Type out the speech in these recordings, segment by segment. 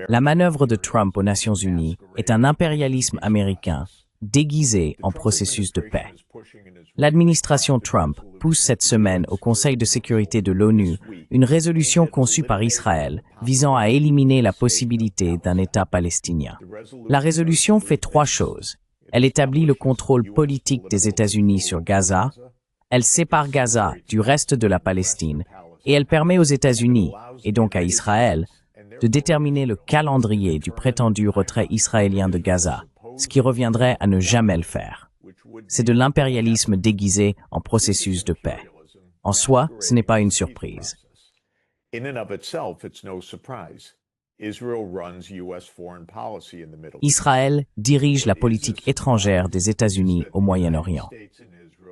La manœuvre de Trump aux Nations Unies est un impérialisme américain déguisé en processus de paix. L'administration Trump pousse cette semaine au Conseil de sécurité de l'ONU une résolution conçue par Israël visant à éliminer la possibilité d'un État palestinien. La résolution fait trois choses. Elle établit le contrôle politique des États-Unis sur Gaza, elle sépare Gaza du reste de la Palestine et elle permet aux États-Unis, et donc à Israël, de déterminer le calendrier du prétendu retrait israélien de Gaza, ce qui reviendrait à ne jamais le faire. C'est de l'impérialisme déguisé en processus de paix. En soi, ce n'est pas une surprise. Israël dirige la politique étrangère des États-Unis au Moyen-Orient.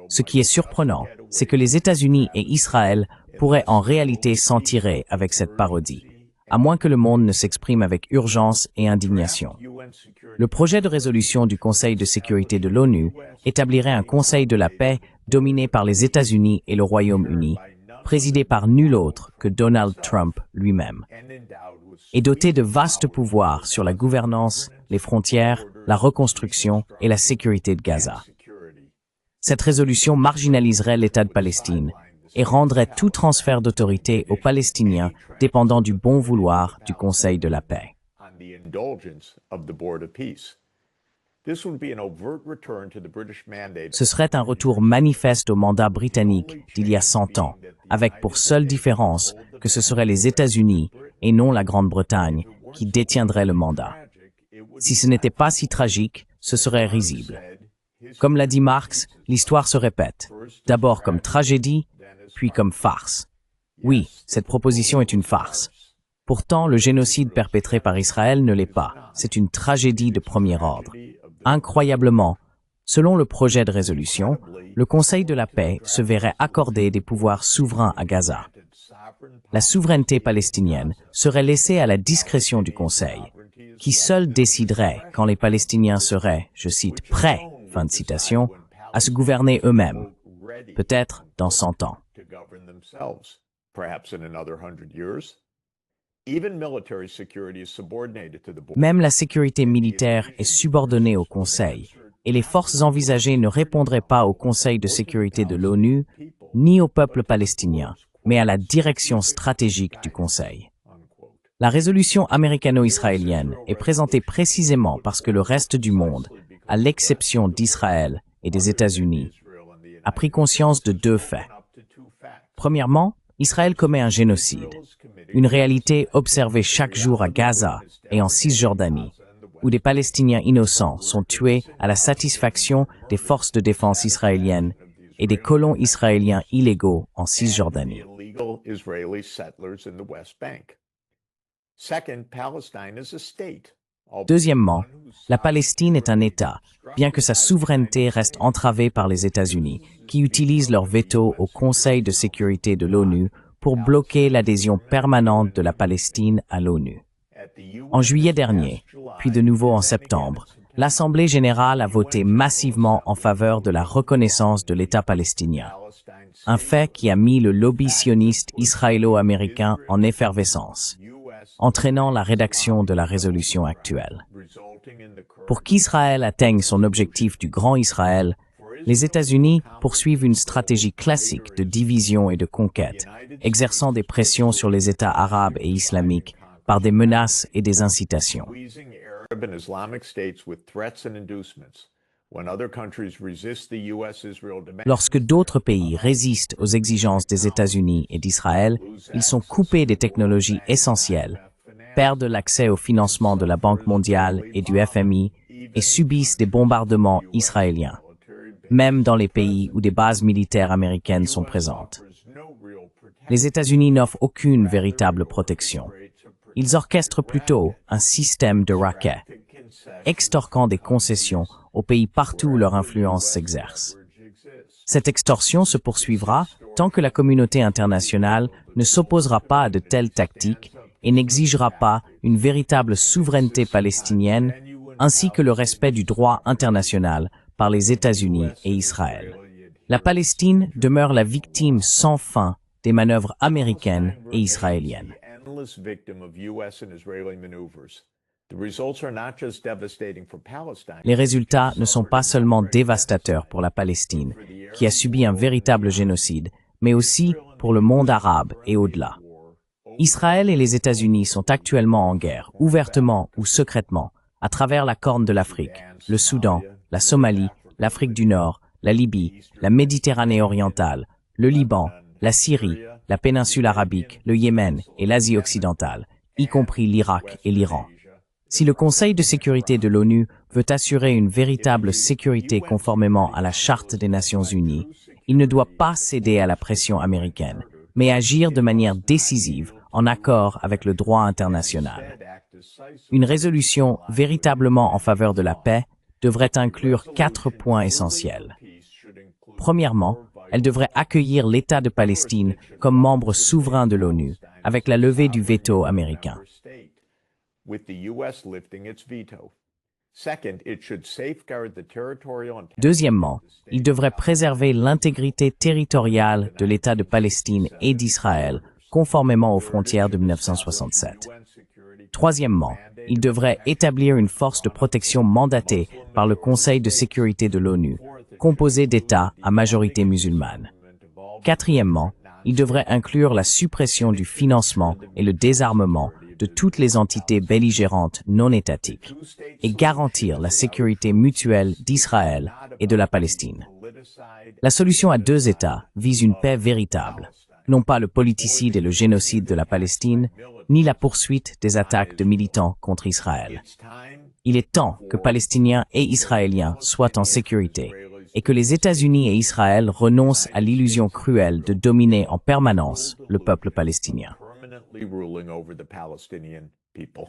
Ce qui est surprenant, c'est que les États-Unis et Israël pourraient en réalité s'en tirer avec cette parodie, à moins que le monde ne s'exprime avec urgence et indignation. Le projet de résolution du Conseil de sécurité de l'ONU établirait un Conseil de la paix dominé par les États-Unis et le Royaume-Uni, présidé par nul autre que Donald Trump lui-même, et doté de vastes pouvoirs sur la gouvernance, les frontières, la reconstruction et la sécurité de Gaza. Cette résolution marginaliserait l'État de Palestine et rendrait tout transfert d'autorité aux Palestiniens dépendant du bon vouloir du Conseil de la paix. Ce serait un retour manifeste au mandat britannique d'il y a 100 ans, avec pour seule différence que ce seraient les États-Unis et non la Grande-Bretagne qui détiendraient le mandat. Si ce n'était pas si tragique, ce serait risible. Comme l'a dit Marx, l'histoire se répète, d'abord comme tragédie, puis comme farce. Oui, cette proposition est une farce. Pourtant, le génocide perpétré par Israël ne l'est pas. C'est une tragédie de premier ordre. Incroyablement, selon le projet de résolution, le Conseil de la paix se verrait accorder des pouvoirs souverains à Gaza. La souveraineté palestinienne serait laissée à la discrétion du Conseil, qui seul déciderait quand les Palestiniens seraient, je cite, « prêts », fin de citation, à se gouverner eux-mêmes, peut-être dans 100 ans. Même la sécurité militaire est subordonnée au Conseil, et les forces envisagées ne répondraient pas au Conseil de sécurité de l'ONU, ni au peuple palestinien, mais à la direction stratégique du Conseil. La résolution américano-israélienne est présentée précisément parce que le reste du monde, à l'exception d'Israël et des États-Unis, a pris conscience de deux faits. Premièrement, Israël commet un génocide, une réalité observée chaque jour à Gaza et en Cisjordanie, où des Palestiniens innocents sont tués à la satisfaction des forces de défense israéliennes et des colons israéliens illégaux en Cisjordanie. Deuxièmement, la Palestine est un État, bien que sa souveraineté reste entravée par les États-Unis, qui utilisent leur veto au Conseil de sécurité de l'ONU pour bloquer l'adhésion permanente de la Palestine à l'ONU. En juillet dernier, puis de nouveau en septembre, l'Assemblée générale a voté massivement en faveur de la reconnaissance de l'État palestinien, un fait qui a mis le lobby sioniste israélo-américain en effervescence, entraînant la rédaction de la résolution actuelle. Pour qu'Israël atteigne son objectif du Grand Israël, les États-Unis poursuivent une stratégie classique de division et de conquête, exerçant des pressions sur les États arabes et islamiques par des menaces et des incitations. Lorsque d'autres pays résistent aux exigences des États-Unis et d'Israël, ils sont coupés des technologies essentielles, perdent l'accès au financement de la Banque mondiale et du FMI et subissent des bombardements israéliens, même dans les pays où des bases militaires américaines sont présentes. Les États-Unis n'offrent aucune véritable protection. Ils orchestrent plutôt un système de racket, extorquant des concessions aux pays partout où leur influence s'exerce. Cette extorsion se poursuivra tant que la communauté internationale ne s'opposera pas à de telles tactiques et n'exigera pas une véritable souveraineté palestinienne ainsi que le respect du droit international par les États-Unis et Israël. La Palestine demeure la victime sans fin des manœuvres américaines et israéliennes. mindless victim of US and Israeli maneuvers. The results are not just devastating for Palestine. Les résultats ne sont pas seulement dévastateurs pour la Palestine, qui a subi un véritable génocide, mais aussi pour le monde arabe et au-delà. Israël et les États-Unis sont actuellement en guerre, ouvertement ou secrètement, à travers la Corne de l'Afrique, le Soudan, la Somalie, l'Afrique du Nord, la Libye, la Méditerranée orientale, le Liban, la Syrie, la péninsule arabique, le Yémen et l'Asie occidentale, y compris l'Irak et l'Iran. Si le Conseil de sécurité de l'ONU veut assurer une véritable sécurité conformément à la Charte des Nations Unies, il ne doit pas céder à la pression américaine, mais agir de manière décisive en accord avec le droit international. Une résolution véritablement en faveur de la paix devrait inclure 4 points essentiels. Premièrement, elle devrait accueillir l'État de Palestine comme membre souverain de l'ONU, avec la levée du veto américain. Deuxièmement, il devrait préserver l'intégrité territoriale de l'État de Palestine et d'Israël, conformément aux frontières de 1967. Troisièmement, il devrait établir une force de protection mandatée par le Conseil de sécurité de l'ONU, composée d'États à majorité musulmane. Quatrièmement, il devrait inclure la suppression du financement et le désarmement de toutes les entités belligérantes non étatiques et garantir la sécurité mutuelle d'Israël et de la Palestine. La solution à 2 États vise une paix véritable, non pas le politicide et le génocide de la Palestine, ni la poursuite des attaques de militants contre Israël. Il est temps que Palestiniens et Israéliens soient en sécurité et que les États-Unis et Israël renoncent à l'illusion cruelle de dominer en permanence le peuple palestinien. Ruling over the Palestinian people.